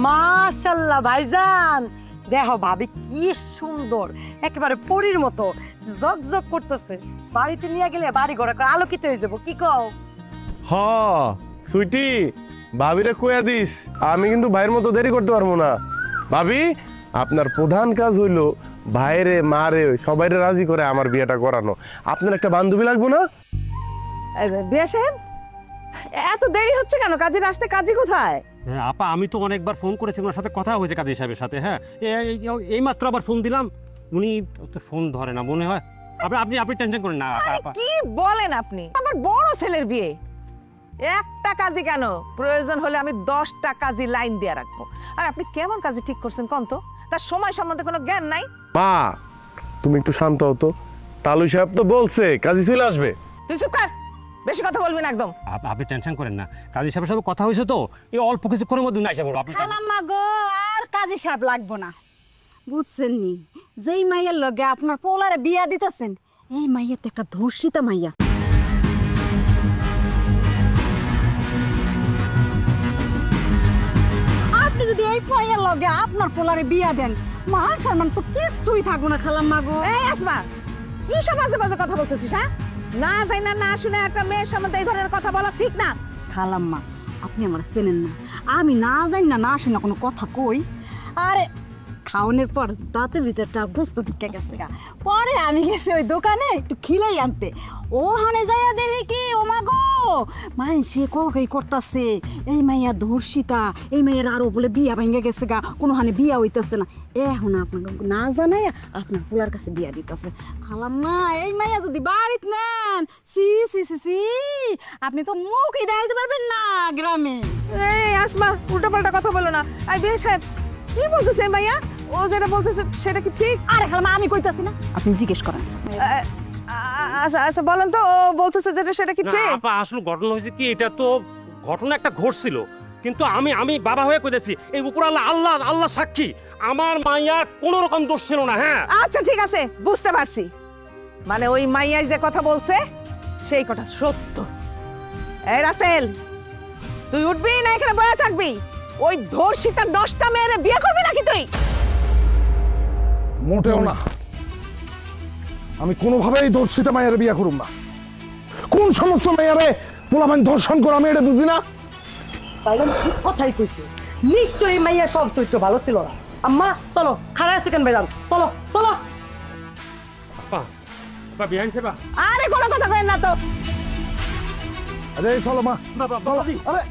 মাশাআল্লাহ ভাইজান, দেখো ভাবি কি সুন্দর, একেবারে পরীর মতো জগজগ করতেছে। বাড়িতে নিয়ে গেলে বাড়ি ঘর আলোকিত হয়ে যাবো, কি কও? হ সুইটি, ভাবিরে কইয়া দিস আমি কিন্তু ভাইয়ের মতো দেরি করতে পারবো না। ভাবি, আপনার প্রধান কাজ হইলো ভাইরে মারে সবাইরে রাজি করে আমার বিয়েটা করানো। আপনার একটা বান্ধবী লাগবো না? বিয়া সাহেব, এত দেরি হচ্ছে কেন? কাজের আসতে, কাজী কোথায়? আপা, আমি তো অনেকবার ফোন করেছি, ওনার সাথে কথা হয়েছে কাজী সাহেবের সাথে। হ্যাঁ, এই মাত্র আবার ফোন দিলাম, উনি ফোন ধরে না মনে হয়। আপনি টেনশন করেন না। কি বলেন আপনি? আমার বড় ছেলের বিয়ে, একটা কাজী কেন, প্রয়োজন হলে আমি 10টা কাজী লাইন দিয়ে রাখবো। আর আপনি কেমন কাজী ঠিক করছেন কোন তো? তার সময় সম্বন্ধে কোনো জ্ঞান নাই? মা, তুমি একটু শান্ত হও তো। তালু সাহেব তো বলছে কাজী চলে আসবে। তুই চুপ কর, বেশি কথা বলবি না একদম। আপনি টেনশন করেন না, কাজী সাহেবের সাথে কথা হয়েছে তো, এই অল্প কিছুক্ষণের মধ্যে নাই যাবো। খালাম্মা গো, আর কাজী সাহেব লাগবো না, বুঝছেন নি? যেই মাইয়ার লগে আপনার পোলারে বিয়া দিতেছেন, এই মাইয়া তো একটা ধর্ষিতা মাইয়া। আপনি যদি এই মাইয়ার লগে আপনার পোলারে বিয়া দেন, মান সম্মান তো কিচ্ছুই থাকবো না খালাম্মা গো। এই আসমা, কি সব বাজে বাজে কথা বলতেছিস? হ্যাঁ, না যাই না না শুনে একটা মেয়ের সম্বন্ধে এই ধরনের কথা বলা ঠিক না। খালাম্মা, আপনি আমার চেনেন না, আমি না জানি না না শুনে কোনো কথা কই। আরে খাওয়ানোর পর দাঁতের ভিতরটা গোস্ত ঢুকে গেছে গা। পরে আমি গেছি ওই দোকানে একটু খিলাই আনতে, ওখানে যাইয়া দেখি কি ও মা গো, সে কই করতেছে এই মাইয়া ধর্ষিতা, এই মাইয়ার আরো বলে বিয়া ভেঙে গেছে গা, কোনোখানে বিয়া হইতেছে না। এখন আপনাকে না জানাই আপনার পোলার কাছে বিয়া দিতেছে। খালাম্মা, এই মাইয়া যদি বাড়িতে নেন, সি সি সি সি, আপনি তো মুখই দেখাইতে পারবেন না গ্রামে। এই আসমা, উল্টো পাল্টা কথা বলো না। এই বিয়ে সাহেব, কি বলতেছে মাইয়া? ও যেটা বলতেছে সেটা কি ঠিক? আরে খালাম্মা, আমি কইতাছি না, আপনি জিজ্ঞেস করেন। আচ্ছা আচ্ছা, বলেন তো ও বলতেছে যেটা সেটা কি ঠিক? আপা, আসলে ঘটনা হয়েছে কি, এটা তো ঘটনা একটা ঘটছিল, কিন্তু আমি বাবা হয়ে কইতেছি, এই উপর আল্লাহ সাক্ষী, আমার মাইয়ার কোনো রকম দোষ ছিল না। হ্যাঁ আচ্ছা ঠিক আছে, বুঝতে পারছি। মানে ওই মাইয়াই যে কথা বলছে সেই কথা সত্য। এই রাসেল, তুই উঠবি না এখানে বসে থাকবি? ওই ধর্ষিতার 10টা মেয়েরে বিয়ে করবি নাকি তুই? মোটেও না, আমি কোনোভাবেই ধর্ষিতা মায়ের বিয়ে করুম না। কোন সমস্ত মেয়েরে পোলাপান ধর্ষণ করে আমি এটা বুঝি না। তাইলে ঠিক কথাই কইছে, নিশ্চয়ই মাইয়া সব চরিত্র ভালো ছিল না। আম্মা চলো, খারাপ সেকেন্ড ভাইজান, চলো চলো। আপা বিয়ান খেবা? আরে কোনো কথা কইেন না তো। আরে চলো মা, বাবাজি, আরে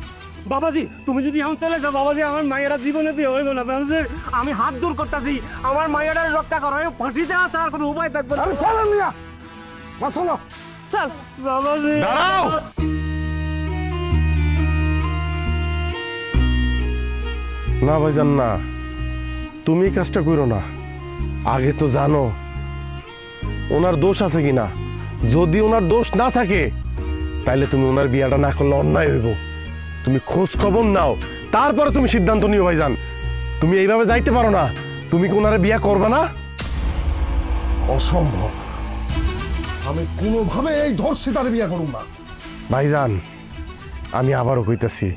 বাবাজি, তুমি যদি এখন চলে যাও বাবাজি, আমার মায়েরা জীবনে বিয়ে হইব না। বাবাজি, আমি হাত দূর করতেছি, আমার মায়েরা রক্ষা করো, ফাঁসি দেওয়া ছাড়া কোনো উপায় থাকবে না। আরে চলো মিয়া, মা চলো। চল বাবাজি, দাঁড়াও। না ভাইজান না, তুমি কাজটা করো না। আগে তো জানো ওনার দোষ আছে কিনা। যদি ওনার দোষ না থাকে তাইলে তুমি ওনার বিয়াটা না করলে অন্যায় হইব। তুমি খোঁজ খবর নাও, তারপরে তুমি সিদ্ধান্ত নিও ভাইজান। তুমি এইভাবে যাইতে পারো না। তুমি কি ওনারে বিয়া করবে না? অসম্ভব, আমি কোনোভাবে এই ধর্ষিতার বিয়ে করুম না। ভাইজান, আমি আবারও কইতেছি,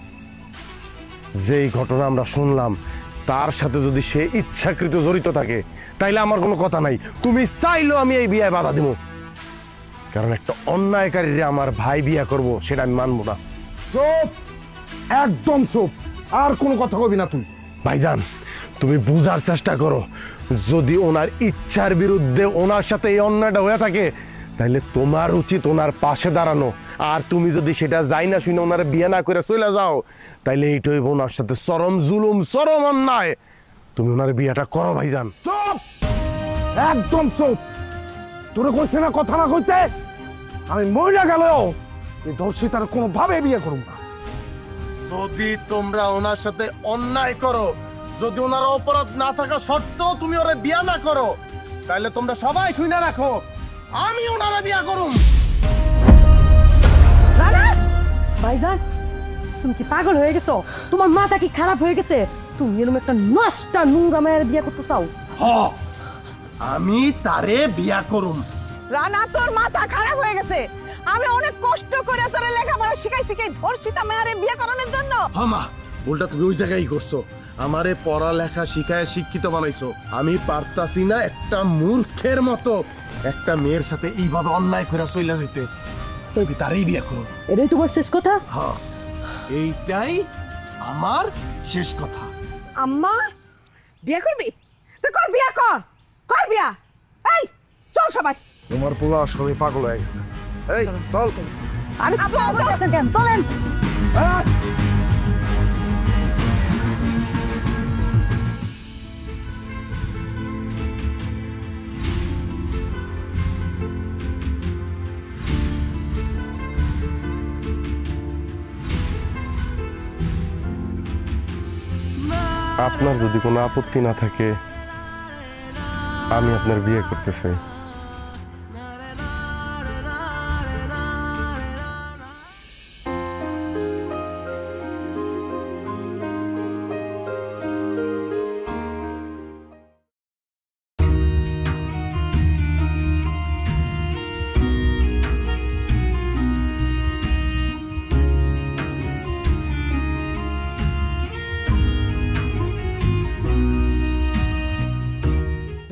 যেই ঘটনা আমরা শুনলাম তার সাথে যদি সে ইচ্ছাকৃত জড়িত থাকে তাইলে আমার কোনো কথা নাই। তুমি চাইলেও আমি এই বিয়ে বাধা দিব, কারণ একটা অন্যায়কারীরে আমার ভাই বিয়া করব সেটা আমি মানবো না। চুপ, একদম চুপ, আর কোনো কথা কবি না তুই। ভাইজান, তুমি বুঝার চেষ্টা করো, যদি ওনার ইচ্ছার বিরুদ্ধে ওনার সাথে এই অন্যায়টা হয়ে থাকে তাহলে তোমার উচিত ওনার পাশে দাঁড়ানো। আর তুমি যদি সেটা যাই না শুনে ওনার বিয়ে না করে চলে যাও তাইলে এইটা হইব ওনার সাথে চরম জুলুম, চরম অন্যায়। তুমি ওনার বিয়েটা করো ভাইজান। চুপ, একদম চুপ। তোরে কইছে না কথা না কইতে? আমি মইরা গেলেও এই ধর্ষিতার কোনোভাবে বিয়ে করুম না। যদি তোমরা ওনার সাথে অন্যায় করো, যদি ওনার অপরাধ না থাকা সত্ত্বেও তুমি ওরে বিয়া না করো, তাহলে তোমরা সবাই শুনে রাখো, আমি ওনারে বিয়া করুম। ভাইজান, তুমি কি পাগল হয়ে গেছো? তোমার মাথা কি খারাপ হয়ে গেছে? তুমি এরকম একটা নষ্টা নোংরা মায়ের বিয়ে করতে চাও? আমি তারে বিয়া করুম। রানা, তোর মাথা খারাপ হয়ে গেছে। আমি অনেক কষ্ট করে তোরে লেখাপড়া শিখাইছি কি ধর্ষিতা মেয়েরে বিয়ে করানোর জন্য। হ্যাঁ মা, উল্টা তুমি ওই জায়গায় করছো। আমারে পড়ালেখা শিখায় শিক্ষিত বানাইছো, আমি পারতাছি না একটা মূর্খের মতো একটা মেয়ের সাথে এইভাবে অন্যায় করে চইলা যেতে। তুমি তারই বিয়ে করো। এটাই তোমার শেষ কথা? হ্যাঁ, এইটাই আমার শেষ কথা। আম্মা বিয়ে করবি? তো কর বিয়া, কর বিয়া। এই চল সবাই। তোমার পোলা আসলে পাগল হয়ে গেছে। এই চল। আরে চলেন। আপনার যদি কোনো আপত্তি না থাকে আমি আপনার বিয়ে করতে চাই।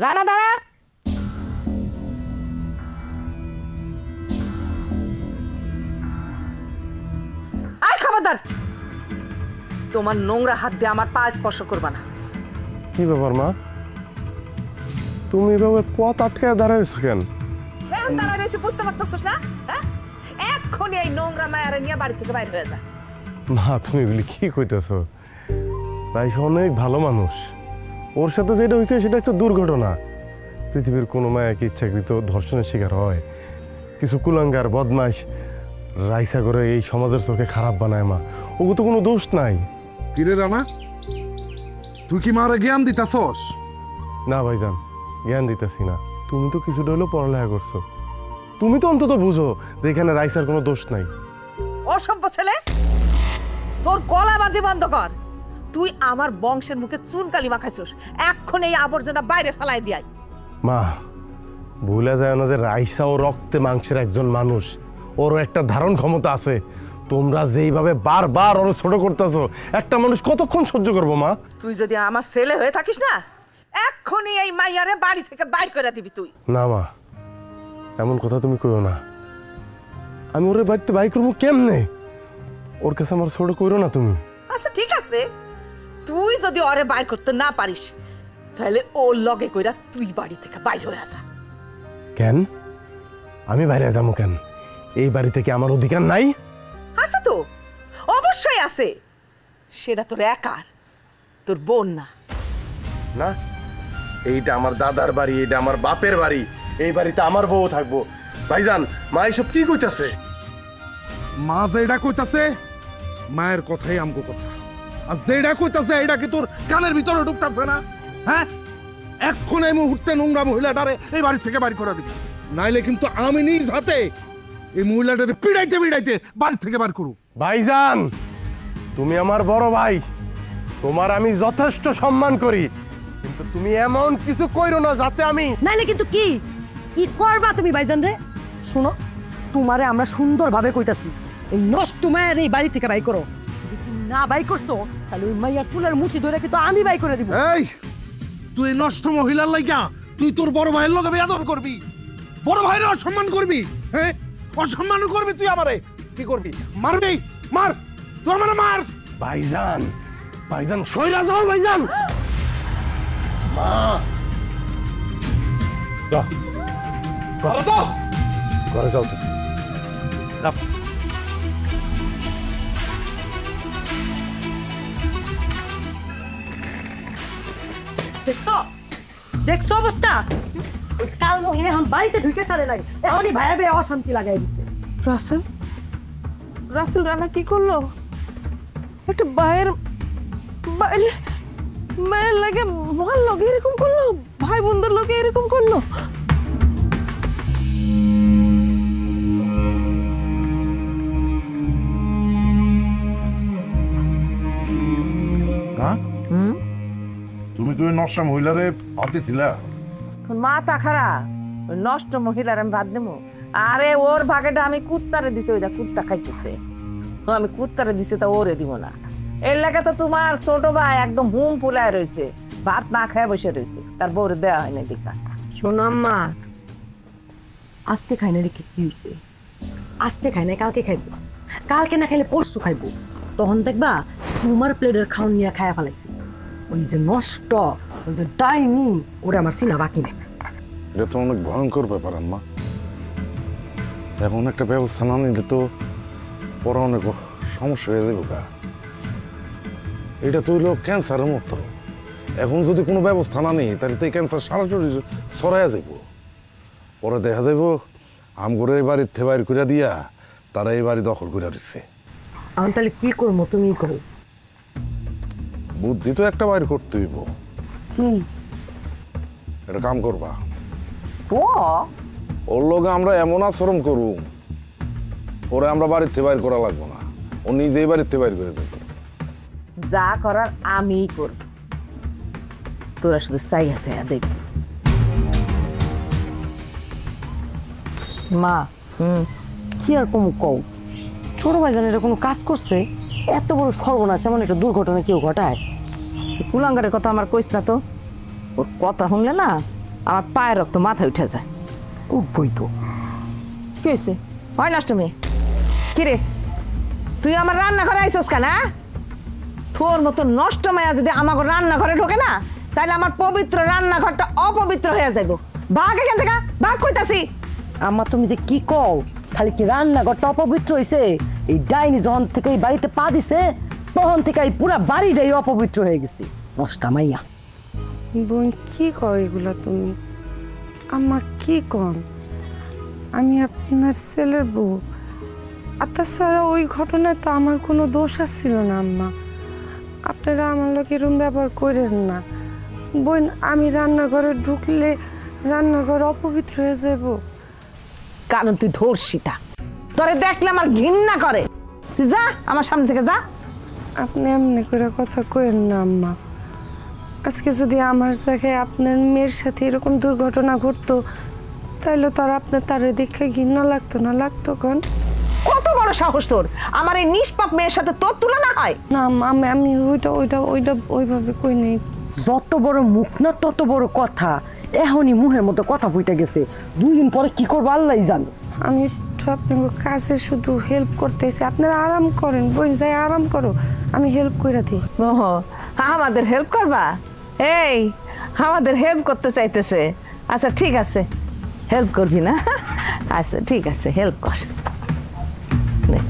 রানা দাঁড়া। আয় খবরদার, তোমার নোংরা হাত দিয়ে আমার পা স্পর্শ করবা না। কি ব্যাপার মা, তুমি এভাবে পথ আটকায় দাঁড়াইছো কেন? এখন দাঁড়ায় রয়েছে, বুঝতে পারতেছিস না? হ্যাঁ, এক্ষুনি এই নোংরা মায়ারে নিয়ে বাড়ি থেকে বাইরে হয়ে যা। মা তুমি এগুলি কি কইতেছো? রাইসা অনেক ভালো মানুষ, ওর সাথে যেটা হয়েছে সেটা একটা দুর্ঘটনা। পৃথিবীর কোনো মায়া কি ইচ্ছাকৃত ধর্ষণের শিকার হয়? কিছু কুলাঙ্গার বদমাইশ রাইসা করে এই সমাজের চোখে খারাপ বানায়। মা ওগো তো কোনো দোষ নাই। কিরে রানা, তুই কি মারে জ্ঞান দিতাছস? না ভাইজান, জ্ঞান দিতেছি না। তুমি তো কিছুটা হলেও পড়ালেখা করছো, তুমি তো অন্তত বুঝো যে এখানে রাইসার কোনো দোষ নাই। অসভ্য ছেলে, তোর গলা বাজি বন্ধ কর। তুই আমার বংশের মুখে চুনকালি মাখাইছিস, এখন এই আবর্জনা বাইরে ফেলাই দিয়াই। মা ভুলে যায় না যে রাইসা ও রক্তে মাংসের একজন মানুষ, ওরও একটা ধারণ ক্ষমতা আছে। তোমরা যেইভাবে বারবার ওর ছোট করতেছো, একটা মানুষ কতক্ষণ সহ্য করবো? মা তুই যদি আমার ছেলে হয়ে থাকিস না, এক্ষুনি এই মাইয়ারে বাড়ি থেকে বাইর করে দিবি তুই। না মা, এমন কথা তুমি কইও না। আমি ওর বাড়িতে বাই করবো কেমনে? ওর কাছে আমার ছোট কইরো না তুমি। আচ্ছা ঠিক আছে, তুই যদি ওরে বাইর করতে না পারিস তাহলে ওর লগে কইরা তুই বাড়ি থেকে বাইর হয়ে আসা। কেন আমি বাইরে যাবো কেন? এই বাড়ি থেকে আমার অধিকার নাই? আছে তো, অবশ্যই আছে। সেটা তোর একার, তোর বোন না। না, এইটা আমার দাদার বাড়ি, এটা আমার বাপের বাড়ি, এই বাড়িতে আমার বউ থাকবো। ভাইজান মা এইসব কি কইতাছে? মা যেটা কইতাছে মায়ের কথাই আমগো কথা, আর যেটা কইতাছে এটা কি তোর কানের ভিতরে ঢুকতাছে না? হ্যাঁ, এখন এই মুহূর্তে নোংরা মহিলাটারে এই বাড়ি থেকে বাড়ি করে দিবি, নাইলে কিন্তু আমি নিজ হাতে এই মহিলাটারে পিড়াইতে পিড়াইতে বাড়ি থেকে বার করু। ভাইজান তুমি আমার বড় ভাই, তোমার আমি যথেষ্ট সম্মান করি, কিন্তু তুমি এমন কিছু কইরো না যাতে আমি। নাইলে কিন্তু কি কি করবা তুমি ভাইজান রে? শোনো, তোমারে আমরা সুন্দরভাবে কইতাছি, এই নষ্ট মায়ের এই বাড়ি থেকে বাই করো। যদি তুমি না বাই করছো তাহলে ওই মাইয়ার চুলের মুঠি ধরে কিন্তু আমি বাই করে দিব। এই তুই নষ্ট মহিলার লাইগা তুই তোর বড় ভাইয়ের লগে বেয়াদবি করবি, বড় ভাইয়ের অসম্মান করবি। হ্যাঁ, অসম্মান করবি তুই আমারে। কি করবি? মারবি? মার, তুই আমারে মার। ভাইজান ভাইজান সইরা যাও ভাইজান। মা যাও ঘরে যাও, ঘরে যাও তুমি। দেখছো দেখছো অবস্থা? ওই কাল মহিলা এখন বাড়িতে ঢুকে চলে নাই, এখনই ভাইয়া ভাইয়া অশান্তি লাগাই দিচ্ছে। রাসেল, রাসেল রানা কি করলো? একটা ভাইয়ের মায়ের লাগে মার লগে এরকম করলো, ভাই বোনদের লগে এরকম করলো। তুমি তুই নষ্ট মহিলারে হাতে দিলা? মাথা খারাপ, ওই নষ্ট মহিলার আমি ভাত দেবো? আরে ওর ভাগেটা আমি কুত্তারে দিছি, ওইটা কুত্তা খাইতেছে। আমি কুত্তারে দিছি, তা ওরে দিব না। এর লাগে তো তোমার ছোট ভাই একদম হুম ফুলায় রয়েছে, ভাত না খায় বসে রয়েছে, তার বউরে দেওয়া হয় না দেখা। শোনো আম্মা, আজকে খাই না রেখে কি হয়েছে? আজকে খাই না, কালকে খাইবো, কালকে না খাইলে পরশু খাইবো। তখন দেখবা তোমার প্লেটের খাওয়ান নিয়ে খায়া ফেলাইছি। ওই যে নষ্ট, ওই যে ডাইনি, ওরা আমার চিনা বাকি নেই। এটা তো অনেক ভয়ঙ্কর ব্যাপার আম্মা। এমন একটা ব্যবস্থা না নিলে তো পরে অনেক সমস্যা হয়ে যাবে গা। এটা তো হইল ক্যান্সারের মতো। এখন যদি কোনো ব্যবস্থা না নেই তাহলে তো এই ক্যান্সার সরাসরি ছড়াইয়া যাইব। পরে দেখা যাইব আমগরে এই বাড়ির থেকে বাইর করে দিয়া তারা এই বাড়ি দখল করে দিচ্ছে। আমি তাহলে কি করবো তুমি কও? বুদ্ধি তো একটা বাইর করতে হইব। এটা কাম করবা, ওর লোকে আমরা এমন আচরণ করব ওরে আমরা বাড়ির থেকে বাইর করা লাগবো না, ও নিজেই বাড়ির থেকে বাইর করে যাবে। যা করার আমিই করব, তোরা শুধু চাইয়া চাইয়া দেখ। মা কি আর কম কও, ছোট ভাইজানের কোনো কাজ করছে? এত বড় সর্বনাশ এমন একটা দুর্ঘটনা কেউ ঘটায়? কুলাঙ্গারের কথা আমার কইস না তো, ওর কথা শুনলে না আমার পায়ের রক্ত মাথায় উঠে যায়। উঠবই তো। কি হয়েছে? হয় নষ্ট মেয়ে কিরে, তুই আমার রান্নাঘরে আইসস কেন? তোর মতো নষ্ট মেয়া যদি আমাকে রান্নাঘরে ঢোকে না তাহলে আমার পবিত্র রান্নাঘরটা অপবিত্র হয়ে যাইব। ভাগ এখান থেকে, ভাগ কইতাছি। আম্মা তুমি যে কি কও, খালি কি রান্নাঘরটা অপবিত্র হয়েছে? এই ডাইনি যখন থেকে এই বাড়িতে পা দিছে তখন থেকে এই পুরা বাড়িটাই অপবিত্র হয়ে গেছে। নষ্টা মাইয়া। বোন কি কও এগুলা তুমি? আম্মা কি কন? আমি আপনার ছেলের বউ, আর তাছাড়া ওই ঘটনায় তো আমার কোনো দোষ আসছিল না আম্মা। আপনারা আমার লোক এরকম ব্যবহার করেন না। বোন আমি রান্নাঘরে ঢুকলে রান্নাঘর অপবিত্র হয়ে যাব? কারণ তুই ধর্ষিতা, তোরে দেখলে আমার ঘৃণা করে। তুই যা আমার সামনে থেকে যা। আপনি এমনি করে কথা কইেন না আম্মা। আজকে যদি আমার জায়গায় আপনার মেয়ের সাথে এরকম দুর্ঘটনা ঘটতো তাহলে তো আর আপনার তারে দেখে ঘৃণা লাগতো না? লাগতো কোন? কত বড় সাহস তোর, আমার এই নিষ্পাপ মেয়ের সাথে তোর তুলনা হয়? না আম্মা, আমি ওইটা ওইভাবে কই নাই। যত বড় মুখ না তত বড় কথা। এখনই মুহের মতো কথা ফুটে গেছে, 2 দিন পরে কি করবো আল্লাহই জানে। আমি একটু আপনার কাছে শুধু হেল্প করতেছি, আপনারা আরাম করেন। বোন যাই আরাম করো, আমি হেল্প করে দিই। ওহো, আমাদের হেল্প করবা? এই আমাদের হেল্প করতে চাইতেছে? আচ্ছা ঠিক আছে, হেল্প করবি না? আচ্ছা ঠিক আছে, হেল্প কর। নে।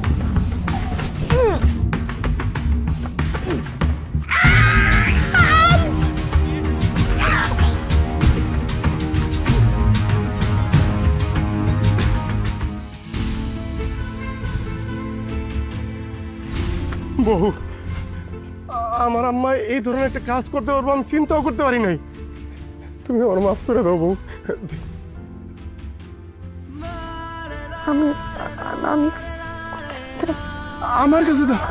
বহু আমার আম্মা এই ধরনের একটা কাজ করতে পারবো আমি চিন্তাও করতে পারি নাই। তুমি আমার মাফ করে দাও বউ। আমি আমার কাছে দাও।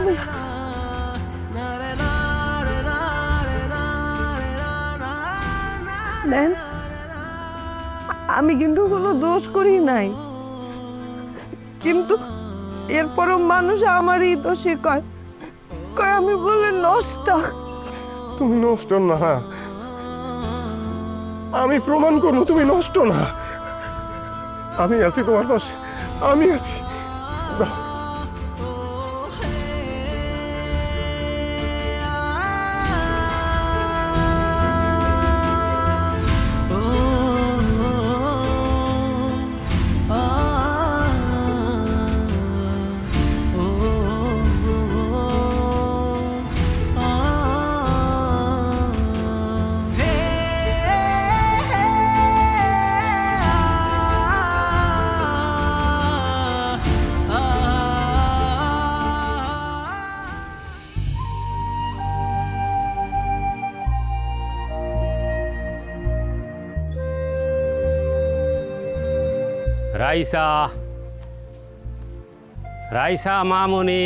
দেন, আমি কিন্তু কোনো দোষ করি নাই, কিন্তু এরপরও মানুষ আমারই দোষী কয় আমি বলে নষ্ট। তুমি নষ্ট না, আমি প্রমাণ করবো তুমি নষ্ট না। আমি আছি তোমার পাশে, আমি আছি। রাইসা, রাইসা মামুনি,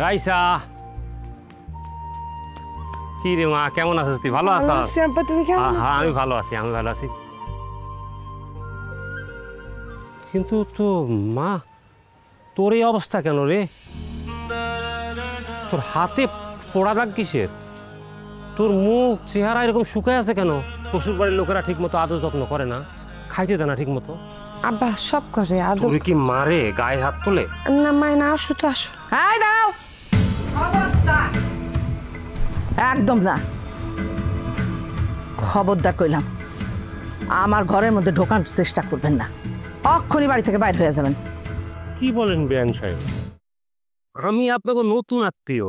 রাইসা। কি রে মা, কেমন আছিস তুই? ভালো আছিস? তুমি কেমন? হ্যাঁ আমি ভালো আছি, আমি ভালো আছি। কিন্তু তো মা, তোর এই অবস্থা কেন রে? তোর হাতে পোড়া দাগ কিসের? তোর মুখ চেহারা এরকম শুকায় আছে কেন? শ্বশুর বাড়ির লোকেরা ঠিক মতো আদর যত্ন করে না, খাইতে দেয় না ঠিক মতো? আব্বা সব করে আদর। তুই কি মারে, গায়ে হাত তোলে? না মায় না, আসো তো আসো। হাই দাও, একদম না, খবরদার কইলাম, আমার ঘরের মধ্যে ঢোকানোর চেষ্টা করবেন না, অক্ষুনি বাড়ি থেকে বাইর হয়ে যাবেন। কি বলেন বেয়ান সাহেব? আমি আপনাকে নতুন আত্মীয়,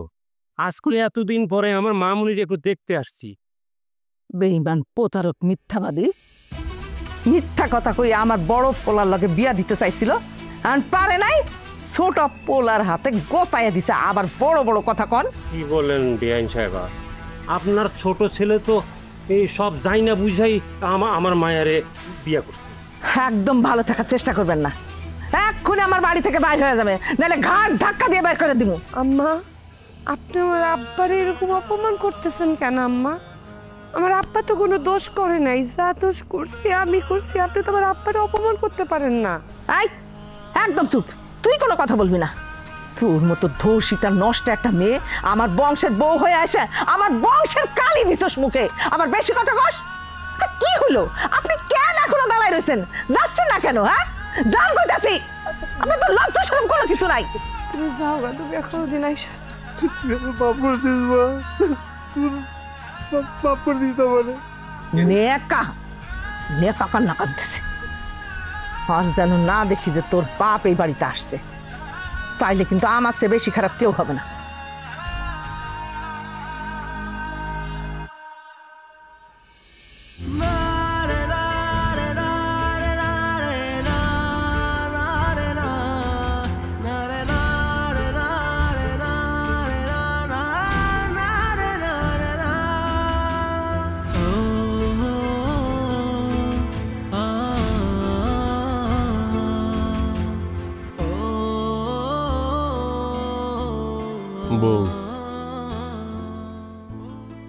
আজকে এতদিন পরে আমার মামুনির একটু দেখতে আসছি। বেঈমান, প্রতারক, মিথ্যাবাদী, মিথ্যা কথা কই আমার বড় পোলার লগে বিয়া দিতে চাইছিল, আর পারে নাই, ছোট পোলার হাতে গোছাইয়া দিছে, আবার বড় বড় কথা কন। কি বলেন বেয়ান সাহেব? আপনার ছোট ছেলে তো এই সব যাই না বুঝাই আমার মায়ারে বিয়া করছে। একদম ভালো থাকার চেষ্টা করবেন না, এক্ষুনি আমার বাড়ি থেকে বাইর হয়ে যাবে, নাহলে ঘাট ধাক্কা দিয়ে বের করে দিব। আম্মা, আপনি আমার আব্বারে এরকম অপমান করতেছেন কেন আম্মা? আমার আব্বা তো কোনো দোষ করে নাই, যা দোষ করছি আমি করছি, আপনি তো আমার আব্বারে অপমান করতে পারেন না। আই, একদম চুপ, তুই কোনো কথা বলবি না। তোর মতো ধর্ষিতা নষ্ট একটা মেয়ে আমার বংশের বউ হয়ে আসে, আমার বংশের কালি দিছস মুখে, আবার বেশি কথা কস। কি হলো, আপনি কেন এখনো দাঁড়ায় রয়েছেন? যাচ্ছেন না কেন? হ্যাঁ, যান কইতাছি, আপনার তো লজ্জা শরম কোনো কিছু নাই। তুমি যাও গা, তুমি এখনো দিন আইসো। পাপ করছিস মা, পাপ করছিস তো মানে। নেকা নেকা কান্না কাঁদতেছে, আর যেন না দেখি যে তোর বাপ এই বাড়িতে আসছে, তাইলে কিন্তু আমার চেয়ে বেশি খারাপ কেউ হবে না। বউ,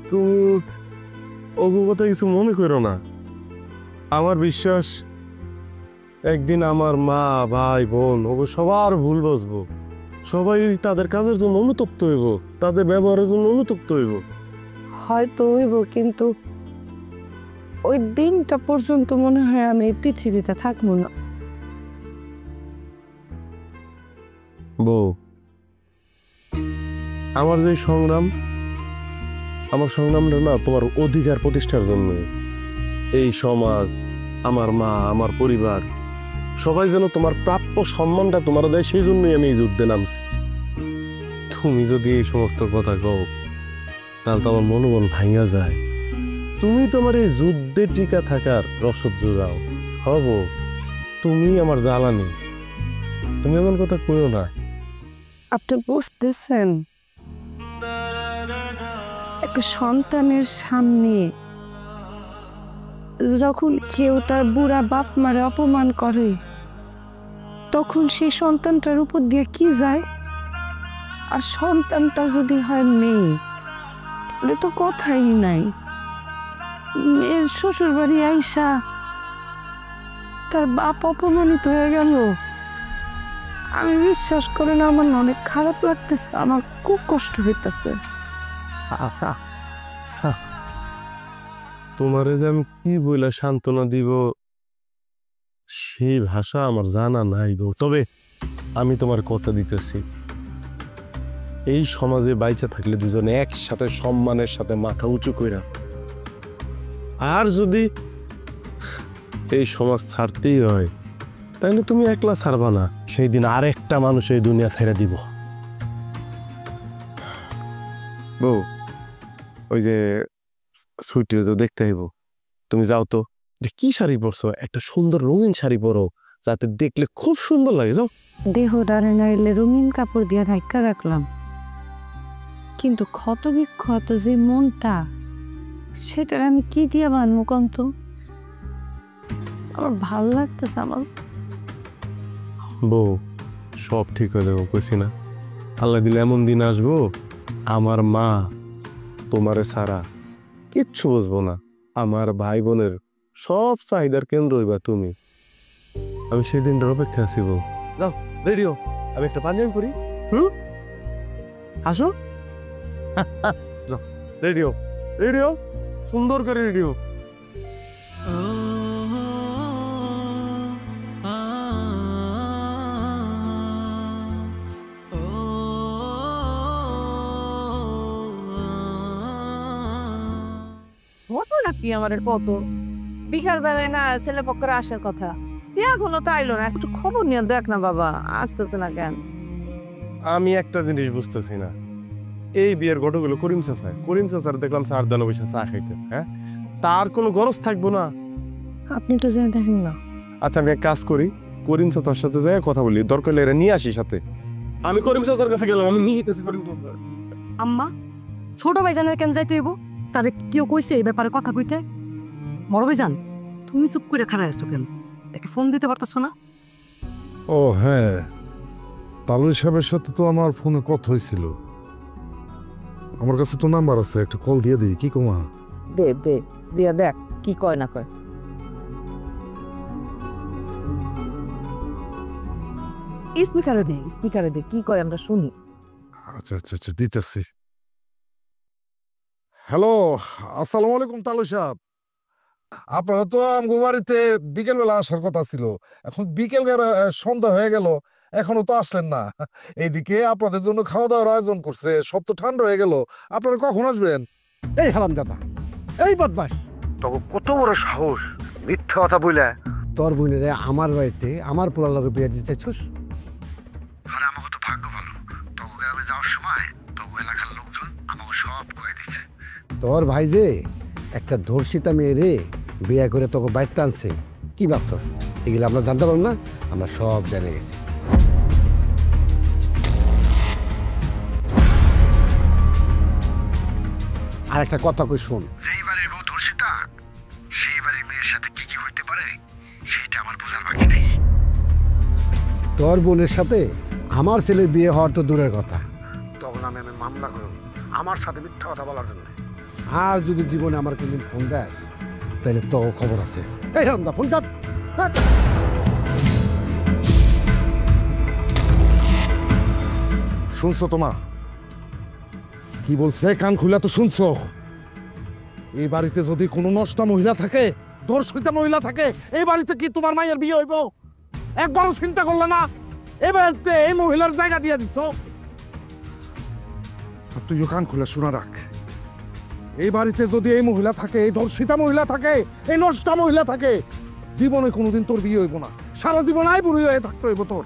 তুমি ওগো কথা কিছু মনে করো না। আমার বিশ্বাস একদিন আমার মা, ভাই, বোন ওগো সবার ভুল বসবো, সবাই তাদের কাজের জন্য অনুতপ্ত হইব, তাদের ব্যবহারের জন্য অনুতপ্ত হইব। হয়তো হইব, কিন্তু ওই দিনটা পর্যন্ত মনে হয় আমি এই পৃথিবীতে থাকবো না। বউ, আমার যে সংগ্রাম, আমার সংগ্রামটা না তোমার অধিকার প্রতিষ্ঠার জন্য। এই সমাজ, আমার মা, আমার পরিবার সবাই যেন তোমার প্রাপ্য সম্মানটা তোমার দেয়, সেই জন্যই আমি এই যুদ্ধে নামছি। তুমি যদি এই সমস্ত কথা কও তাহলে তো আমার মনোবল ভাঙা যায়। তুমি তোমার এই যুদ্ধে টিকা থাকার রসদ যোগাও, হব তুমি আমার জ্বালানি। তুমি এমন কথা কইও না। আপনি বুঝতেছেন, একটা সন্তানের সামনে যখন কেউ তার বুড়া বাপ মারে অপমান করে, তখন সেই সন্তানটার উপর দিয়ে কি যায়? আর সন্তানটা যদি হয় মেয়ে, তাহলে তো কথাই নাই। মেয়ের শ্বশুর বাড়ি আইসা তার বাপ অপমানিত হয়ে গেল, আমি বিশ্বাস করেন আমার অনেক খারাপ লাগতেছে, আমার খুব কষ্ট হইতেছে। তোমারে যে আমি কি বইলা সান্ত্বনা দিব সেই ভাষা আমার জানা নাই গো। তবে আমি তোমার কথা দিতেছি, এই সমাজে বাইচা থাকলে দুজনে একসাথে সম্মানের সাথে মাথা উঁচু কইরা, আর যদি এই সমাজ ছাড়তেই হয় তাহলে তুমি একলা ছাড়বা না, সেই দিন আর একটা মানুষ এই দুনিয়া ছেড়ে দিব। বউ, ওই যে ছুটি তো দেখতে হইব, তুমি যাও তো। কি শাড়ি পরছো? একটা সুন্দর রঙিন শাড়ি পরো, যাতে দেখলে খুব সুন্দর লাগে। যাও। দেহ ডারে নাইলে রঙিন কাপড় দিয়ে ঢাকা রাখলাম, কিন্তু ক্ষত বিক্ষত যে মনটা, সেটার আমি কি দিয়ে বানবো কন্ত? আমার ভাল লাগতেছে। আমার বউ, সব ঠিক হয়ে যাবো, কইছি না? আল্লাহ দিলে এমন দিন আসবো আমার মা তোমারে ছাড়া কিচ্ছু বুঝবো না, আমার ভাই বোনের সব চাহিদার কেন্দ্র হইবা তুমি। আমি সেই দিনটার অপেক্ষা আছি। বউ, যাও রেডিও, আমি একটা পাঞ্জাবি পরি। আসো। রেডিও রেডিও সুন্দর করে রেডিও। হতো নাকি আমাদের কত বিকাল বেলায় না ছেলে পক্ষের আসার কথা, এখনো তো আইলো না। একটু খবর নিয়ে দেখ না বাবা, আসতেছে না কেন? আমি একটা জিনিস বুঝতেছি না, এই বিয়ের ঘটকগুলো করিম চাচার দেখলাম চার দানো বসে চা খাইতেছে। হ্যাঁ, তার কোনো গরজ থাকবো না? আপনি তো জেনে দেখেন না। আচ্ছা আমি এক কাজ করি, করিম চাচার সাথে যাই কথা বলি, দরকার হলে এরা নিয়ে আসি সাথে। আমি করিম চাচার কাছে গেলাম, আমি নিয়ে যেতেছি করিম চাচা। আম্মা ছোট ভাইজানের কেন যাইতে হইব? তারে কেউ কইছে এই ব্যাপারে কথা কইতে? বড় ভাইজান তুমি চুপ করে খাড়া আসছো কেন? একে ফোন দিতে পারতাছো না? ও হ্যাঁ, তালুর সাহেবের সাথে তো আমার ফোনে কথা হয়েছিল। আমার কাছে তো নাম্বার আছে, একটা কল দিয়ে দিই। কি কমা? দে দে দিয়া দেখ কি কয় না কয়। স্পিকারে দে কি কয় আমরা শুনি। আচ্ছা আচ্ছা আচ্ছা দিতেছি। হ্যালো, আসসালামু আলাইকুম তালু সাহেব। আপনারা তো আমগো বাড়িতে বিকেলবেলা আসার কথা ছিল, এখন বিকেল সন্ধ্যা হয়ে গেল, এখনো তো আসলেন না। এইদিকে আপনাদের জন্য খাওয়া দাওয়ার আয়োজন করছে, সব তো ঠান্ডা হয়ে গেল। আপনারা কখন আসবেন? এই হারামজাদা, এই বদমাস, তবে কত বড় সাহস মিথ্যা কথা বলে তোর বোনেরে আমার বাড়িতে আমার পোলার লগে বিয়ে দিতে চাইছস? আরে আমাকে তো ভাগ্য ভালো, তোকে গ্রামে যাওয়ার সময় তোকে এলাকার লোকজন আমাকে সব কয়ে দিছে। তোর ভাই যে একটা ধর্ষিতা মেয়েরে বিয়ে করে তোকে বাড়িতে আনছে, কি ভাবছস? এগুলো আমরা জানতে পারলাম না, আমরা সব জেনে গেছি। আর একটা কথা কই শোন, যেই বাড়ির বউ ধর্ষিতা সেই বাড়ির মেয়ের সাথে কি কি হইতে পারে সেইটা আমার বোঝার বাকি নেই। তোর বোনের সাথে আমার ছেলের বিয়ে হওয়ার তো দূরের কথা, তখন আমি মামলা করব আমার সাথে মিথ্যা কথা বলার জন্য। আর যদি জীবনে আমার কোনদিন ফোন দেয় তাহলে তো খবর আছে। এই হারামদা, ফোন কাট। শুনছো তোমা কি বলছে? কান খুলে তো শুনছো? এই বাড়িতে যদি কোনো নষ্টা মহিলা থাকে, ধর্ষিতা মহিলা থাকে, এই বাড়িতে কি তোমার মায়ের বিয়ে হইব? একবারও চিন্তা করলে না? এই বাড়িতে এই মহিলার জায়গা দিয়ে দিছ। আর তুইও কান খুলে শোনা রাখ, এই বাড়িতে যদি এই মহিলা থাকে, এই ধর্ষিতা মহিলা থাকে, এই নষ্টা মহিলা থাকে, জীবনে কোনোদিন তোর বিয়ে হইব না। সারা জীবন আই বুড়ি হয়ে থাকতে হইব তোর।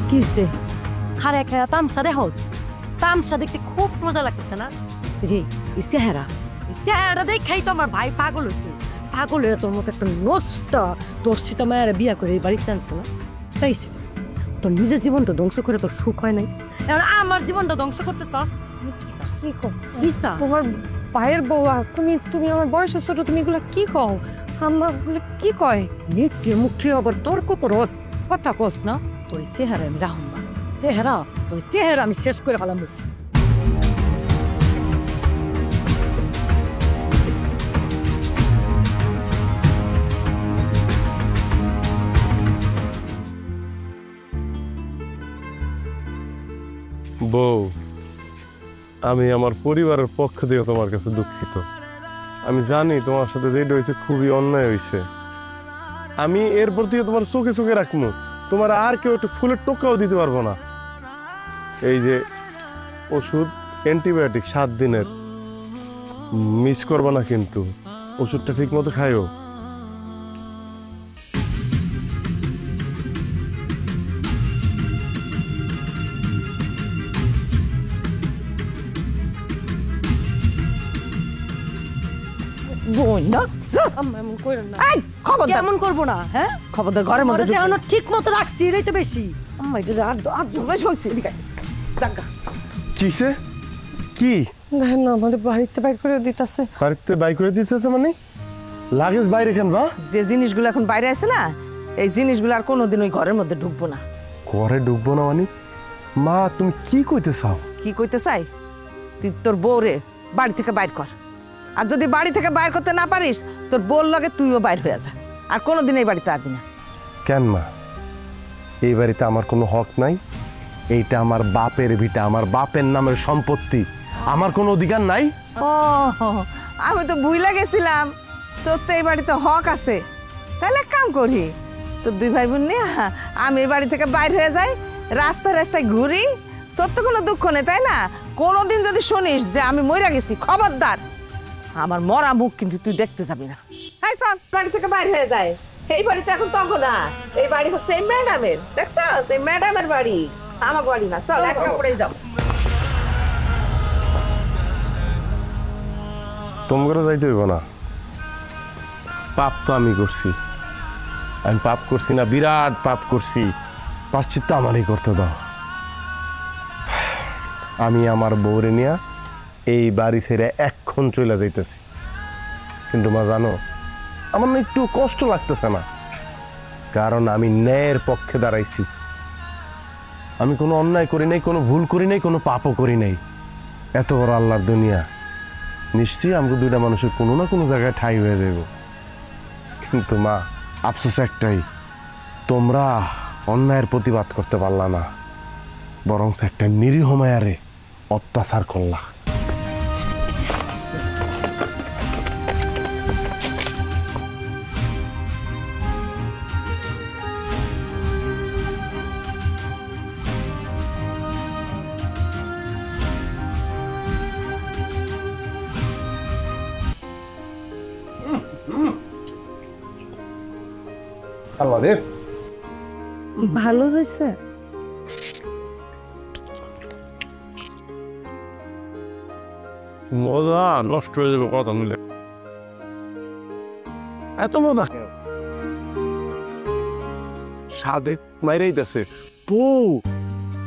কিসে হারে খেয়া তামসা দেহস? তামসা দেখতে খুব মজা লাগতেছে না? জি এই চেহারা দেখাই তো আমার ভাই পাগল হয়েছে। পাগল হয়ে তোর মতো একটা নষ্ট দর্শিত মায়ের বিয়া করে এই বাড়িতে আনছে না? তাইছে তোর নিজের জীবনটা ধ্বংস করে তোর সুখ হয় নাই, এবার আমার জীবনটা ধ্বংস করতে চাস? তোমার ভাইয়ের বউ, তুমি তুমি আমার বয়সে ছোট, তুমি এগুলো কি কও? আমার কি কয়? মুখে মুখে আবার তর্ক করস, কথা কস না? তোর চেহারা আমি রাখুন না, তোর চেহারা আমি শেষ করে ফেলাম। বউ, আমি আমার পরিবারের পক্ষ থেকে তোমার কাছে দুঃখিত। আমি জানি তোমার সাথে যেটা হয়েছে খুবই অন্যায় হয়েছে। আমি এরপর থেকে তোমার চোখে চোখে রাখবো, তোমার আর কেউ একটু ফুলের টোকাও দিতে পারবো না। এই যে ওষুধ অ্যান্টিবায়োটিক 7 দিনের, মিস করবো না কিন্তু, ওষুধটা ঠিক মতো খাইও। কেমন করবো না? হ্যাঁ খবরদার ঘরের মধ্যে ঠিক মতো রাখছি, এটাই তো বেশি। কিসে কি দেখেন না, আমাদের বাড়িতে বাইর করে দিতেছে। বাড়িতে বাইক করে দিতেছে মানে? লাগেজ বাইরে কেন বা? যে জিনিসগুলো এখন বাইরে আছে না, এই জিনিসগুলো আর কোনোদিন ওই ঘরের মধ্যে ঢুকবো না। ঘরে ঢুকবো না মানে? মা তুমি কি কইতে চাও? কি কইতে চাই? তুই তোর বউরে বাড়ি থেকে বাইর কর, আর যদি বাড়ি থেকে বাইর করতে না পারিস তোর বউর লগে তুইও বাইর হয়ে যা। আর কোনোদিন এই বাড়িতে আসবি না। কেন মা, এই বাড়িতে আমার কোনো হক নাই? এইটা আমার বাপের ভিটা, আমার বাপের নামের সম্পত্তি, আমার কোনো অধিকার নাই? ও আমি তো ভুইলা গেছিলাম তোর তো এই বাড়িতে হক আছে। তাহলে এক কাম করি, তোর দুই ভাই বোন নিয়ে আমি এই বাড়ি থেকে বাইর হয়ে যাই, রাস্তায় রাস্তায় ঘুরি, তোর তো কোনো দুঃখ নেই তাই না? কোনোদিন যদি শুনিস যে আমি মইরা গেছি, খবরদার আমার মরা মুখ কিন্তু তুই দেখতে যাবি না। হ্যাঁ সব বাড়ি থেকে বাইর হয়ে যায়। এই বাড়িতে এখন তখন না, এই বাড়ি হচ্ছে এই ম্যাডামের, দেখছস এই ম্যাডামের বাড়ি, আমার বাড়ি না। চল এক কাপড়েই যাও। তোমরা যাইতে হইব না, পাপ তো আমি করছি। আমি পাপ করছি না, বিরাট পাপ করছি, প্রায়শ্চিত্ত আমারই করতে দাও। আমি আমার বউরে নিয়ে এই বাড়ি ছেড়ে এক্ষণ চলে যাইতেছি। কিন্তু মা জানো, আমার না একটু কষ্ট লাগতেছে না, কারণ আমি ন্যায়ের পক্ষে দাঁড়াইছি। আমি কোনো অন্যায় করি নাই, কোনো ভুল করি নাই, কোনো পাপও করি নাই। এত বড় আল্লাহর দুনিয়া, নিশ্চয়ই আমাকে দুইটা মানুষের কোনো না কোনো জায়গায় ঠাই হয়ে যাব। কিন্তু মা, আফসোস একটাই, তোমরা অন্যায়ের প্রতিবাদ করতে পারলা না, বরং একটা নিরীহ মায়ারে অত্যাচার করলা। ভালো হয়েছে। মজা নষ্ট হয়ে যাবে কথা মিলে, এত মজা স্বাদে মাইরেই দেছে। বউ,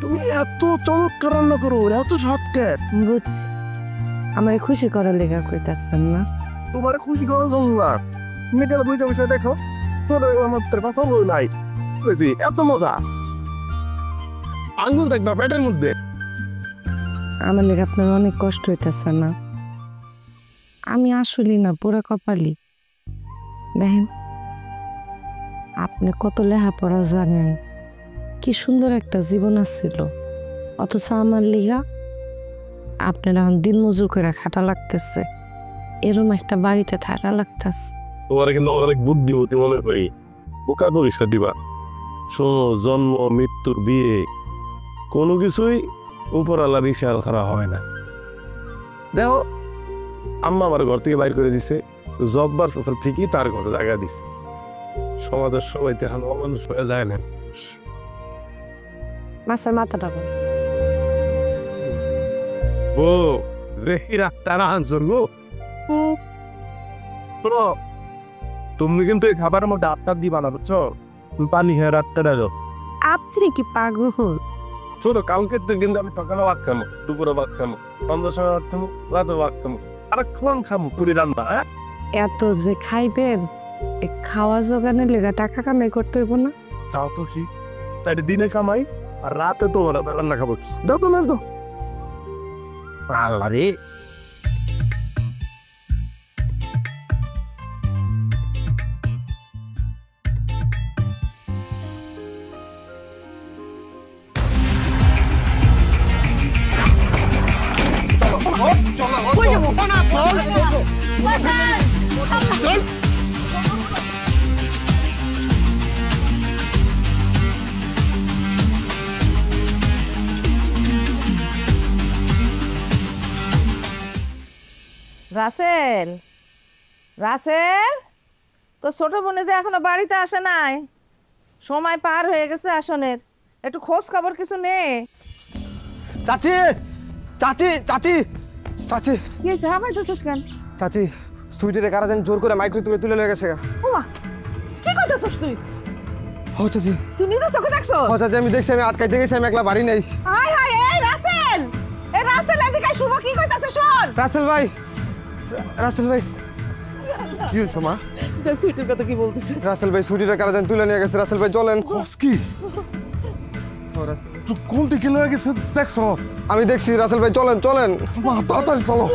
তুমি এত চমৎকার রান্না করো, এত শর্টকাট। বুঝছি, আমার খুশি করার লেখা কইতাছেন না? তোমার খুশি করা জমা, তুমি কেন বুঝে বসে দেখো, আমার কথা বল নাই, বুঝি এত মজা। আঙ্গুল দেখবা পেটের মধ্যে। আমার লেগে আপনার অনেক কষ্ট হইতেছে না? আমি আসলে না পুরা কপালি। দেখেন, আপনি কত লেখাপড়া জানেন, কি সুন্দর একটা জীবন আসছিল, অথচ আমার লিগা আপনার এখন দিন মজুর করে খাটা লাগতেছে, এরম একটা বাড়িতে থাকা লাগতেছে। তোমার কিন্তু অনেক বুদ্ধিমতী মনে করি, বোকা পরিষ্কা দিবা। শোনো, জন্ম মৃত্যুর বিয়ে কোনো কিছুই উপরালার ইশারা করা হয় না। দেখো, আম্মা আমার ঘর থেকে বাইর করে দিছে, জব্বার চাচার ঠিকই তার ঘরে জায়গা দিছে। সমাজের সবাই তেহান অমানুষ হয়ে যায় না। মাছের মাথাটা বল। ও রেহিরা তারা আনছো গো। তুমি কিন্তু এই খাবারের মধ্যে আটটা দিবা না, বুঝছো? পানি হ্যাঁ রাতটা ডালো। আপনি কি পাগল? ছোট কালকে তো কিন্তু আমি সকালে ভাত খামো, দুপুরে ভাত খামো, সন্ধ্যার সময় ভাত খামো, রাতে ভাত খামো, আর খাওয়ান খামো পুরি রান্না। এত যে খাইবেন, খাওয়া জোগানের লেগা টাকা কামাই করতে হইব না? তাও তো ঠিক, তাই দিনে কামাই আর রাতে তো রান্না খাবো। দাও তো মাছ দাও। আল্লাহ রে, রাসেল, রাসেল, তো ছোট বোনে যে এখনো বাড়িতে আসে নাই, সময় পার হয়ে গেছে আসনের, একটু খোঁজ খবর কিছু নে। চাচি, চাচি, চাচি, চাচি, কি হয়েছে? হামাই তো কেন? চাচি, সুইটিরে কারা যেন জোর করে মাইক্রো তুলে তুলে লয়ে গেছে। ওমা, কি কইতাছস তুই? ও চাচি, তুই নিজে চোখে দেখছস? ও চাচি, আমি দেখছি, আমি আটকাইতে গেছি, আমি একলা বাড়ি নাই। হাই হাই, এই রাসেল, এই রাসেল এদিকে শুভ, কি কইতাছে শোন। রাসেল ভাই, রাসেল ভাই, কি হয়েছে মা? দেখ সুইটির কথা কি বলতেছে। রাসেল ভাই, সুইটিরে কারা যেন তুলে নিয়ে গেছে। রাসেল ভাই চলেন। কস কি? তুই কোন দিকে লয়ে গেছে দেখছস? আমি দেখছি। রাসেল ভাই চলেন, চলেন। মা তাড়াতাড়ি চলো।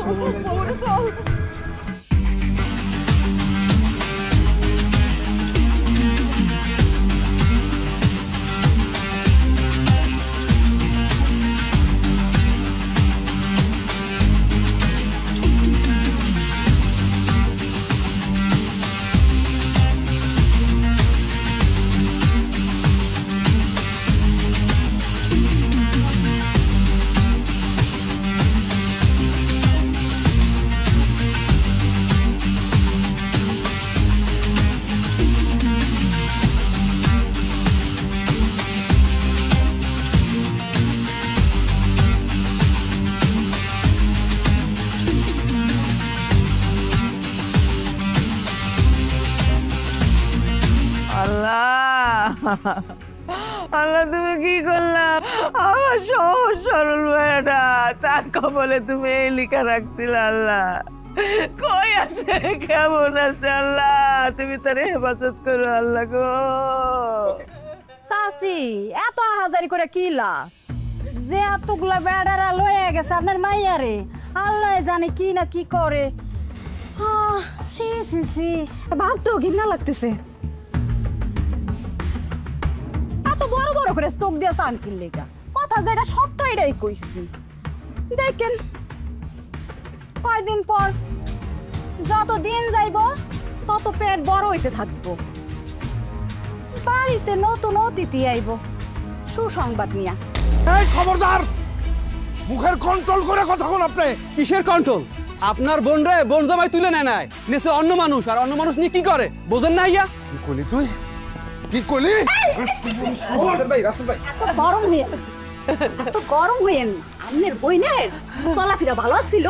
আল্লাহ তুমি কি করলাম আমার সহজ সরল মেয়েটা তার কবলে তুমি এই লিখা রাখছিল আল্লাহ কই আছে কেমন আছে আল্লাহ তুমি তার হেফাজত করো আল্লাহ গো চাচি এত হাজারি করে কি লাভ যে এতগুলা বেড়ারা লয়ে গেছে আপনার মাইয়ারে আল্লাহ জানে কি না কি করে সি সি সি ভাবতেও ঘৃণা লাগতেছে এত বড় বড় করে চোখ দিয়ে চান কিনলেগা কথা যেটা সত্য এটাই কইছি দেখেন কয়দিন পর যত দিন যাইব তত পেট বড় হইতে থাকবো বাড়িতে নতুন অতিথি আইব সুসংবাদ নিয়া এই খবরদার মুখের কন্ট্রোল করে কথা কোন আপনি কিসের কন্ট্রোল আপনার বোন রে বোন জামাই তুলে নেয় নাই নেছে অন্য মানুষ আর অন্য মানুষ নিয়ে কি করে বোঝেন না ইয়া কি কইলি তুই কি কইলি ভাই রাসেল ভাই এত গরম হইয়েন আপনার বইনের চলাফেরা ভালো ছিল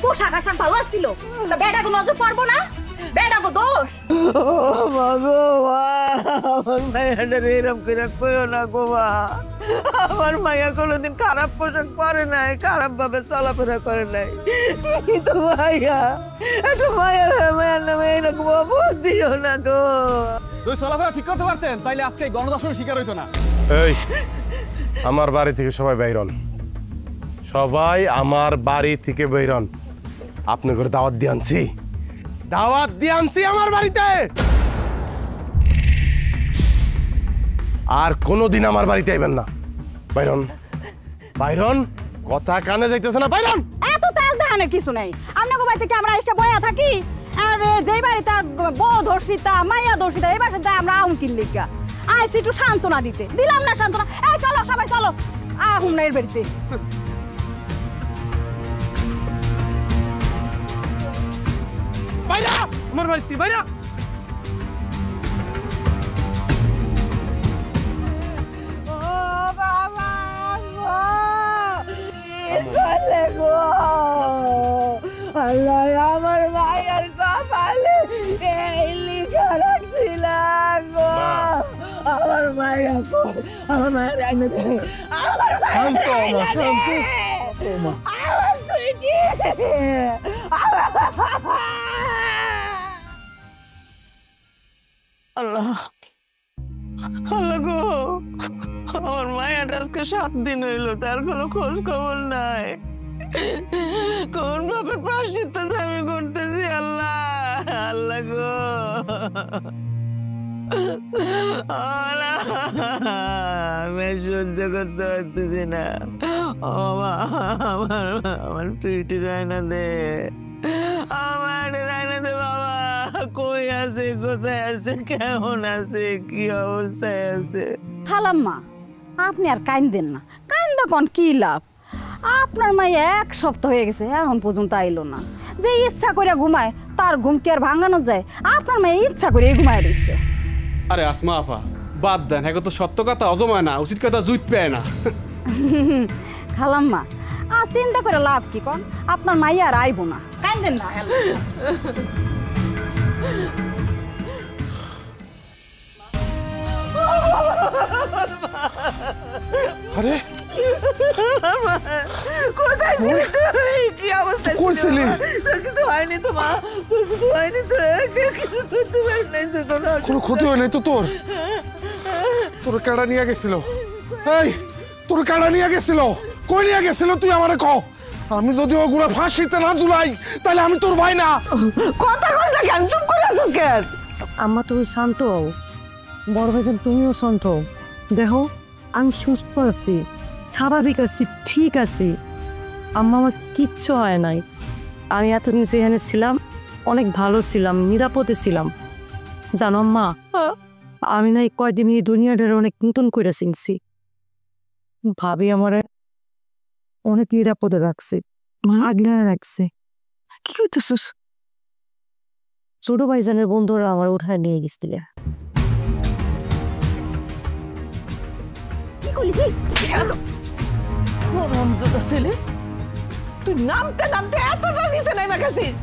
পোশাক আশাক ভালো ছিল তা বেটাকে নজর পড়বো না বেটাকে দোষ মা গো মা আমার মায়ের এরম করে কইও না গো মা আমার মায়া কোনোদিন খারাপ পোশাক পরে নাই খারাপ ভাবে চলাফেরা করে নাই কিন্তু মায়া একটু মায়ের নামে এরকম অপবাদ দিও না গো তুই চলাফেরা ঠিক করতে পারতেন তাইলে আজকে এই গণধর্ষণের শিকার হইতো না এই আমার বাড়ি থেকে সবাই বাইরন সবাই আমার বাড়ি থেকে বাইরন আপনি করে দাওয়াত দিয়ে আনছি আমার বাড়িতে আর কোনোদিন আমার বাড়িতে আইবেন না বাইরন কথা কানে যাইতেছে না বাইরন এত তেজ দেখানোর কিছু নাই আপনাকে বাড়ি থেকে আমরা এসে বয়া থাকি আর যেই বাড়িতে বউ ধর্ষিতা মাইয়া ধর্ষিতা এই বাসাতে আমরা আহুন কিনলিগা আইসি একটু সান্ত্বনা দিতে দিলাম না সান্ত্বনা এই চলো সবাই চলো আহুন না এর বাড়িতে বাইরা আমার বাড়িতে বাইরা আল্লাহ আমার মায়ের কপালে এই লিখা রাখছিলাম গো আমার মায়ের আমার মায়ের আইনে দে আমার শান্ত মা শান্ত আমার সুইটি আল্লাহ আল্লাহ গো আমার মায়ের আজকে 7 দিন হইলো তার কোনো খোঁজ খবর নাই কোন বাপের প্রায়শ্চিত্ত আমি করতেছি আল্লাহ আল্লাহ গো আমি সহ্য করতে পারতেছি না আমার পিঠি রায়না দে আমার রায়না দে বাবা কই আছে কোথায় আছে কেমন আছে কি অবস্থায় আছে খালাম্মা আপনি আর কাইন্দেন না কাইন্দা কোন কি লাভ আপনার মাইয়া 1 সপ্তাহ হয়ে গেছে এখন পর্যন্ত আইলো না যে ইচ্ছা করে ঘুমায় তার ঘুম কি আর ভাঙানো যায় আপনার মাইয়া ইচ্ছা করে ঘুমায় রইছে আরে আসমা আপা বাদ দেন হ্যাঁ তো সত্য কথা অজমায় না উচিত কথা জুত পায় না খালাম্মা আর চিন্তা করে লাভ কি কোন আপনার মাইয়া আর আইবো না কাইন্দেন না আরে কোথায় ছিলি তুই কি অবস্থা কইছিলি তোর কিছু হয়নি তো মা তোর কিছু হয়নি তো কিছু করতে পারি নাই তো কোনো ক্ষতি হয় নাই তো তোর কাড়া নিয়ে গেছিল এই তোর কাড়া নিয়ে গেছিল কই নিয়ে গেছিল তুই আমারে কও আমি যদি ওগুলা ফাঁসিতে না ঝুলাই তাহলে আমি তোর ভাই না কথা কইছ না কেন চুপ করে আছিস কেন আম্মা তুমি শান্ত হও বড় ভাইজান তুমিও শান্ত হও দেখো আমি সুস্থ আছি স্বাভাবিক আছি ঠিক আছি আম্মা আমার কিচ্ছু হয় নাই আমি এতদিন যেখানে ছিলাম অনেক ভালো ছিলাম নিরাপদে ছিলাম জানো আম্মা আমি না এই কয়দিন এই দুনিয়াটার অনেক নতুন করে চিনছি ভাবি আমার অনেক নিরাপদে রাখছে আগলে রাখছে কি করতেছিস ছোট ভাইজানের বন্ধুরা আমার উঠায় নিয়ে গেছিল কি কইছি ছেলে তুই নামতে নামতে এতটা নিচে নেমে গেছিস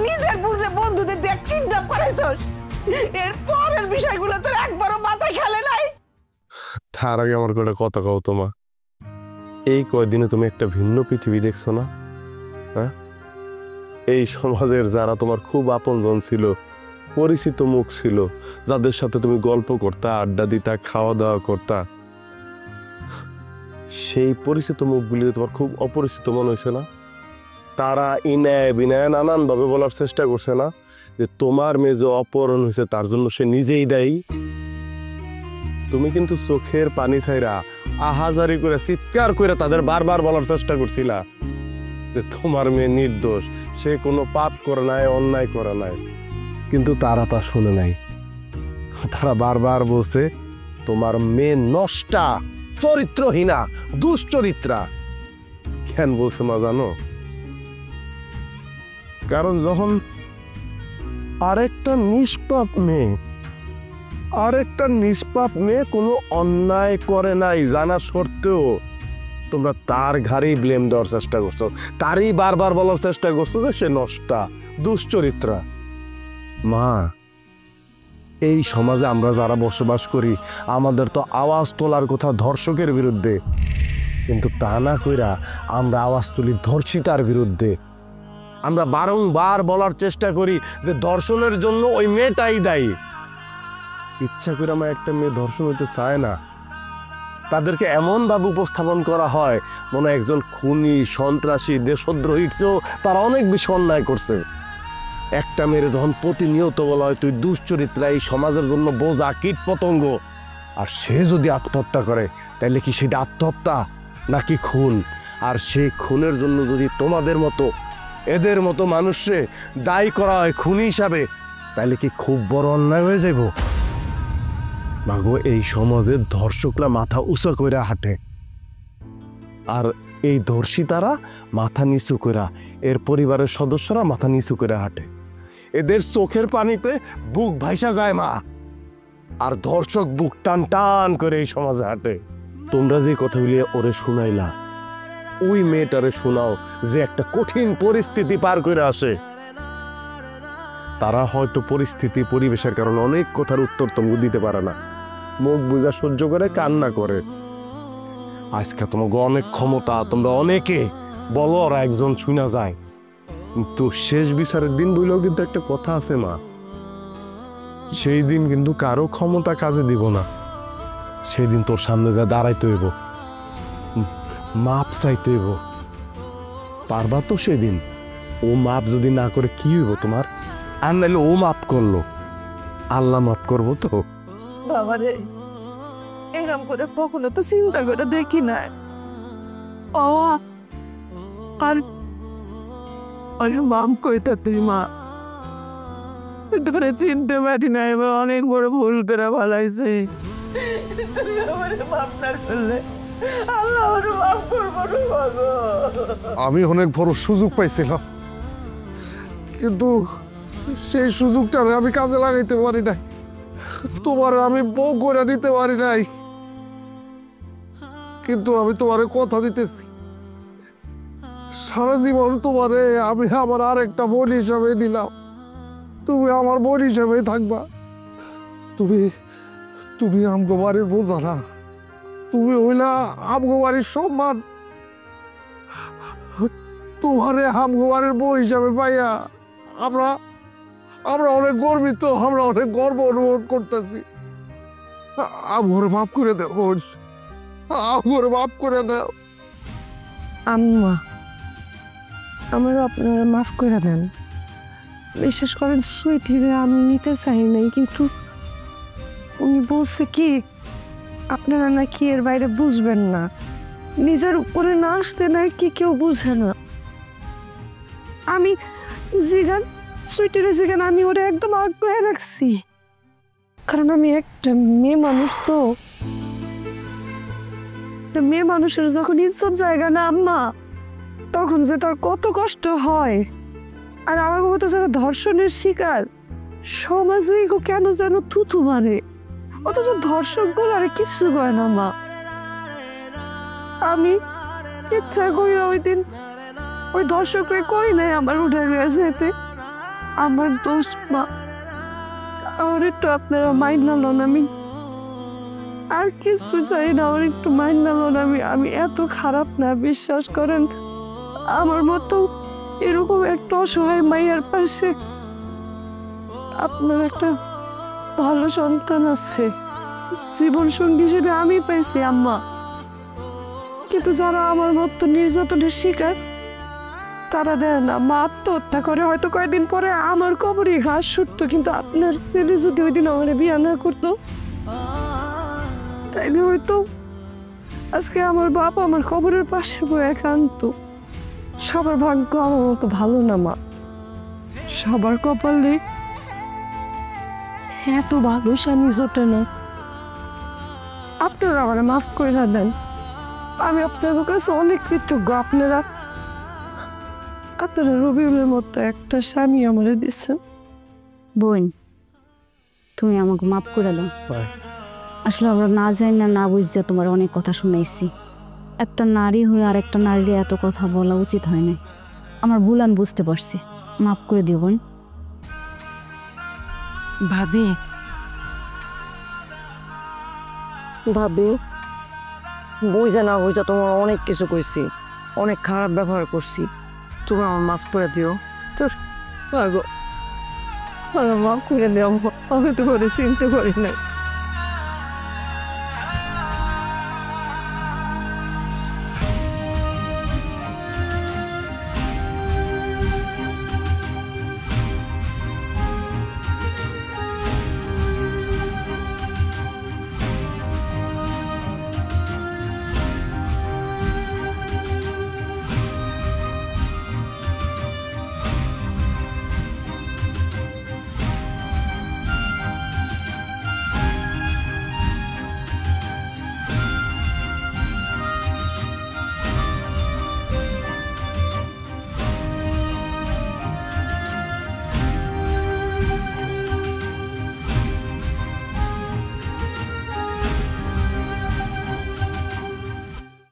নিজের বন্ধুদের দিয়ে কিডন্যাপ করেছিস এর পরের বিষয়গুলো তোর একবারও মাথায় খেলে তার আগে আমার একটা কথা কও তোমা, এই কয়দিনে তুমি একটা ভিন্ন পৃথিবী দেখছো না? হ্যাঁ, এই সমাজের যারা তোমার খুব আপনজন ছিল, পরিচিত মুখ ছিল, যাদের সাথে তুমি গল্প করতা, আড্ডা দিতা, খাওয়া দাওয়া করতা, সেই পরিচিত মুখগুলি তোমার খুব অপরিচিত মনে হয়েছে না? তারা ইনায় বিনায় নানানভাবে বলার চেষ্টা করছে না যে তোমার মেয়ে যে অপহরণ হয়েছে তার জন্য সে নিজেই দায়ী। তুমি কিন্তু চোখের পানি ছাইরা আহাজারি করে চিৎকার করে তাদের বারবার বলার চেষ্টা করছিলা যে তোমার মেয়ে নির্দোষ, সে কোনো পাপ করে নাই, অন্যায় করে নাই। কিন্তু তারা তা শুনে নাই। তারা বারবার বলছে তোমার মেয়ে নষ্টা, চরিত্রহীনা, দুশ্চরিত্রা। কেন বলছে মা জানো? কারণ যখন আরেকটা নিষ্পাপ মেয়ে কোনো অন্যায় করে নাই জানা সত্ত্বেও তোমরা তার ঘাড়েই ব্লেম দেওয়ার চেষ্টা করছো, তারই বারবার বলার চেষ্টা করছো যে সে নষ্টা, দুশ্চরিত্রা। মা, এই সমাজে আমরা যারা বসবাস করি আমাদের তো আওয়াজ তোলার কথা ধর্ষকের বিরুদ্ধে, কিন্তু তা না কইরা আমরা আওয়াজ তুলি ধর্ষিতার বিরুদ্ধে। আমরা বারংবার বলার চেষ্টা করি যে ধর্ষণের জন্য ওই মেয়েটাই দায়ী। ইচ্ছা করে আমার একটা মেয়ে ধর্ষণ হতে চায় না, তাদেরকে এমনভাবে উপস্থাপন করা হয় মনে হয় একজন খুনি, সন্ত্রাসী, দেশদ্রোহীর চেয়েও তারা অনেক বেশি অন্যায় করছে। একটা মেয়ের যখন প্রতিনিয়ত বলা হয় তুই দুশ্চরিত্রা, এই সমাজের জন্য বোঝা, কীট পতঙ্গ, আর সে যদি আত্মহত্যা করে তাহলে কি সেটা আত্মহত্যা নাকি খুন? আর সেই খুনের জন্য যদি তোমাদের মতো এদের মতো মানুষকে দায়ী করা হয় খুনি হিসাবে, তাহলে কি খুব বড় অন্যায় হয়ে যাইব? মাগো, এই সমাজে ধর্ষকরা মাথা উঁচা কইরা হাঁটে, আর এই ধর্ষিতারা মাথা নিচু কইরা, এর পরিবারের সদস্যরা মাথা নিচু করে হাঁটে। এদের চোখের পানিতে বুক ভাইসা যায় মা, আর ধর্ষক বুক টান টান করে এই সমাজে হাঁটে। তোমরা যে কথাগুলি ওরে শুনাইলা, ওই মেয়েটারে শোনাও যে একটা কঠিন পরিস্থিতি পার করে আসে। তারা হয়তো পরিস্থিতি, পরিবেশের কারণে অনেক কথার উত্তর তোমরা দিতে পারে না, মুখ বুঝা সহ্য করে কান্না করে। আজকে তোমাকে অনেক ক্ষমতা, তোমরা অনেকে বলো, ওরা একজন শুনা যায়, কিন্তু শেষ বিচারের দিন বললেও কিন্তু একটা কথা আছে মা, সেই দিন কিন্তু কারো ক্ষমতা কাজে দিব না। সেই দিন তোর সামনে যা দাঁড়াইতে হইব, মাপ চাইতে হইব। পারবা তো সেদিন? ও মাপ যদি না করে কি হইব তোমার? আর নাইলে ও মাপ করলো, আল্লাহ মাপ করবো তো? বাবা রে, এরম করে কখনো তো চিন্তা করে দেখি না। ও আর মাম কইতা তুই মা, ধরে চিনতে পারি না, এবার অনেক বড় ভুল করে ভালাইছে। মাপ না করলে আল্লাহ মাফ করবো। আমি অনেক বড় সুযোগ পাইছিলাম, কিন্তু সেই সুযোগটা আমি কাজে লাগাইতে পারি নাই। তোমার আমি বউ করে নিতে পারি নাই, কিন্তু আমি তোমারে কথা দিতেছি, সারা জীবন তোমারে আমি আমার আরেকটা বোন হিসাবে নিলাম। তুমি আমার বোন হিসাবে থাকবা। তুমি আমগো বাড়ির বোঝা না, তুমি হইলা আমগো বাড়ির সম্মান। তোমারে আমগো বাড়ির বউ হিসাবে পাইয়া আমরা অনেক গর্বিত, আমরা অনেক গর্ব অনুভব করতেছি। আমগরে মাফ করে দাও বোন, আমগরে মাফ করে দাও। আম্মা, আমারও আপনারা মাফ করে দেন। বিশেষ করেন সুইটিরে আমি নিতে চাই নাই, কিন্তু উনি বলছে কি আপনারা নাকি এর বাইরে বুঝবেন না, নিজের উপরে না আসতে নাকি কেউ বুঝে না। আমি জিগান সুইটিরে জিগান আমি ওরা একদম আগ্রহে রাখছি, কারণ আমি একটা মেয়ে মানুষ। তো মেয়ে মানুষের যখন ইজ্জত জায়গা না আম্মা, তখন যে তার কত কষ্ট হয়। আর আমার মতো যারা ধর্ষণের শিকার, সমাজে কেন যেন থুথু মারে, অথচ ধর্ষক গুলো আর কিছু করে না মা। আমি ইচ্ছা করি ওই দিন ওই ধর্ষকরে কই নাই আমার উঠে যেতে, আমার দোষ মা। আমার একটু আপনারা মাইন না, আমি আর কিছু চাই না, আমার একটু মাইন্ড নেন। আমি এত খারাপ না, বিশ্বাস করেন। আমার মতো এরকম একটা অসহায় মাইয়ার পাশে আপনার একটা ভালো সন্তান আছে, জীবন সঙ্গী হিসেবে আমি পাইছি আম্মা। কিন্তু যারা আমার মতো নির্যাতনের শিকার, তারা দেয় না। মা আত্মহত্যা করে, হয়তো কয়েকদিন পরে আমার কবরে ঘাস ছুটতো। কিন্তু আপনার ছেলে যদি ওই দিন আমার বিয়ে না করতো, তাইলে হয়তো আজকে আমার বাপ আমার কবরের পাশে বয়ে কাঁদতো। সবার ভাগ্য আমার মতো ভালো না মা, সবার কপালে এত ভালো স্বামী জোটে না। আপনারা আমার মাফ করে দেন, আমি আপনাদের কাছে অনেক কৃতজ্ঞ। আপনারা রবিউলের মতো একটা স্বামী আমারে দিচ্ছেন। বোন, তুমি আমাকে মাফ করে দাও। আসলে আমরা না জানি না বুঝতে তোমার অনেক কথা শুনাইছি। একটা নারী হয়ে আর একটা নারীর এত কথা বলা উচিত হয় না। আমার ভুল আমি বুঝতে পারছি, মাফ করে দিও বোন। ভাবি বুঝা না বুঝা তোমার অনেক কিছু কইছি, অনেক খারাপ ব্যবহার করছি, তুমি আমার মাফ করে দিও। তোর মাফ করে দিও, আমি তো করে চিনতে করি না।